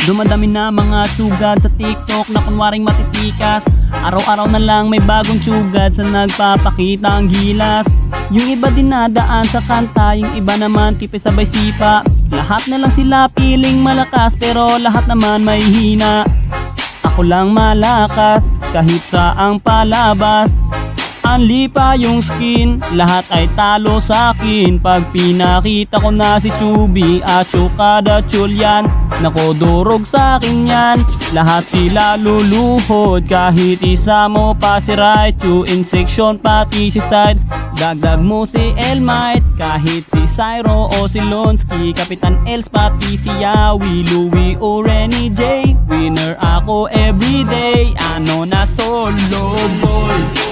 Dumadami na mga sugad sa TikTok na kunwaring matitikas. Araw-araw na lang may bagong sugad sa nagpapakita ang gilas. Yung iba dinadaan sa kanta, yung iba naman tipis sabay sipa. Lahat na lang sila piling malakas pero lahat naman may hina. Ako lang malakas kahit saang palabas. Anli pa yung skin, lahat ay talo sa akin. Pag pinakita ko na si Chubby at Chukada Chulyan, nako durog sa akin yan. Lahat sila luluhod, kahit isa mo pa si Raichu. In section pati si Side, dagdag mo si Elmite. Kahit si Cyro o si Lonsky, Kapitan Els pati si Yawi, Louie o Renny J. Winner ako everyday, ano na solo boy.